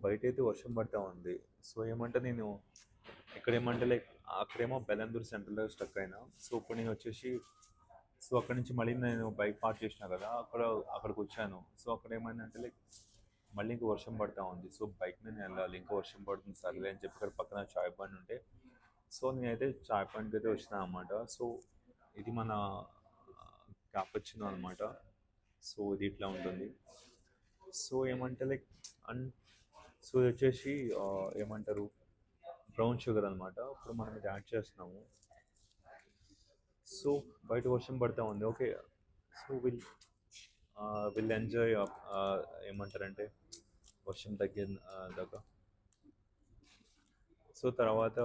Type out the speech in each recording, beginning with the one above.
బయటైతే వర్షం పడతా ఉంది. సో, ఏమంటే నేను ఇక్కడేమంటే లైక్ అక్కడేమో బెలందూర్ సెంటర్‌లో స్టక్ అయినా. సో, ఇప్పుడు నేనొచ్చేసి సో, అక్కడి నుంచి మళ్ళీ నేను బైక్ పార్క్ చేసినా కదా! అక్కడికొచ్చాను. సో, అక్కడేమైందంటే లైక్ మళ్ళీ ఇంక వర్షం పడతా ఉంది. సో, బైక్ మీదనే ఎళ్ళాలి. ఇంకా వర్షం పడుతుంది సర్లే అని చెప్పి ఇక్కడ పక్కన చాయ్ బండి ఉంటే సో, నేనైతే చాయ్ పాయింట్‌కైతే వచ్చినా అనమాట. సో, ఇది మన క్యాపచినో అనమాట. సో, ఇది ఇట్లా ఉంటుంది. సో, ఏమంటే లైక్ అన్ సో, ఇదొచ్చేసి ఏమంటారు బ్రౌన్ షుగర్ అనమాట. ఇప్పుడు మనం ఇది యాడ్ చేస్తున్నాము. సో, బయట వర్షం పడతా ఉంది. ఓకే. సో, విల్ ఎంజాయ్ ఏమంటారంటే వర్షం తగ్గిన దాకా. సో, తర్వాత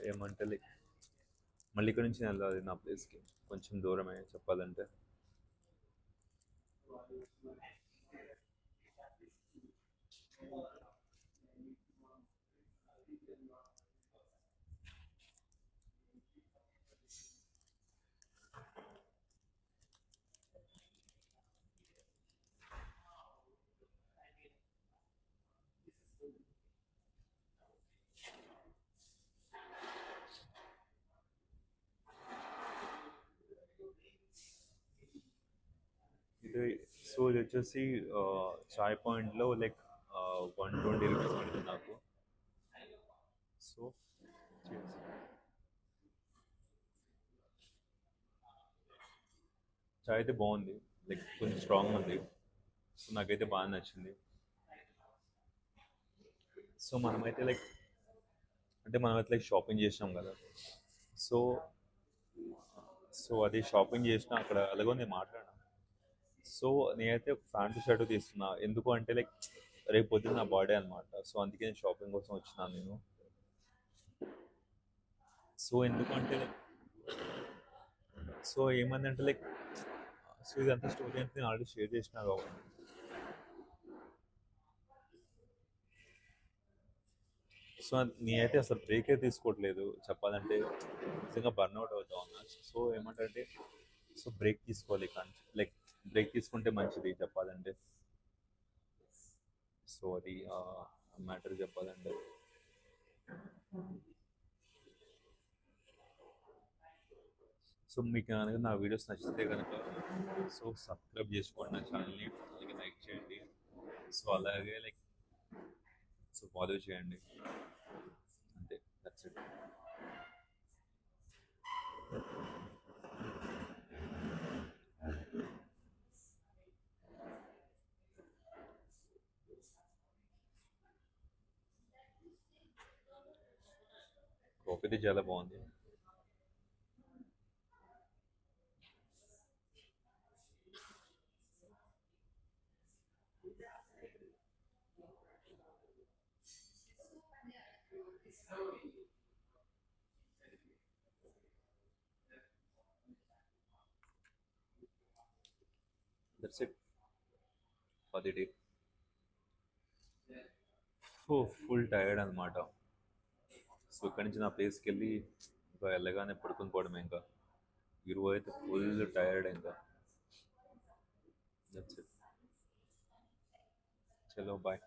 ఏమంటే లైక్ మళ్ళీ ఇక్కడి నుంచి వెళ్ళాలి నా ప్లేస్‌కి. కొంచెం దూరమే చెప్పాలంటే. ఇది సో, ఇదొచ్చేసి చాయ్ పాయింట్‌లో లైక్ 120 రూపీస్ పడింది నాకు. So, cheers. చాయ్ అయితే బాగుంది. లైక్ కొంచెం స్ట్రాంగ్ ఉంది. సో, నాకైతే బాగా నచ్చింది. సో, మనమైతే లైక్ అంటే మనమైతే లైక్ షాపింగ్ చేసినాం కదా! సో, అది షాపింగ్ చేసినా అక్కడ ఎలాగో నేను మాట్లాడినా. సో, నేనైతే ఒక ప్యాంటు, షర్టు తీసుకున్నా. ఎందుకు అంటే లైక్ రేపు పొద్దున్న నా బర్త్‌డే అనమాట. సో, అందుకే నేను షాపింగ్ కోసం వచ్చినాను నేను. సో, ఎందుకంటే లైక్ సో, ఏమైందంటే లైక్ సో, ఇదంతా స్టోరీ అంతా నేను ఆల్రెడీ షేర్ చేసినా కాబట్టి సో, నేనైతే అసలు బ్రేకే తీసుకోవట్లేదు చెప్పాలంటే. నిజంగా బర్న్‌ఔట్ అవుతా ఉన్నా. సో, ఏమంటారంటే సో, బ్రేక్ తీసుకోవాలి లైక్ బ్రేక్ తీసుకుంటే మంచిది చెప్పాలంటే. సో, అది మ్యాటర్ చెప్పాలంటే. సో, మీకు గనక నా వీడియోస్ నచ్చితే గనక సో, సబ్స్క్రైబ్ చేసుకోండి నా ఛానల్‌ని. అలాగే లైక్ చేయండి. సో, అలాగే లైక్ సో, ఫాలో చేయండి. అంతే. That's it. కాఫీ అయితే చాలా బాగుంది. That's it for the day. Full tired అనమాట. సో, ఇక్కడి నుంచి నా ప్లేస్‌కెళ్ళి ఇంకా వెళ్ళగానే పడుకొని పోవడమే ఇంకా. ఈరోజు అయితే ఫుల్ టైర్డ్ ఇంకా. That's it. చలో బాయ్.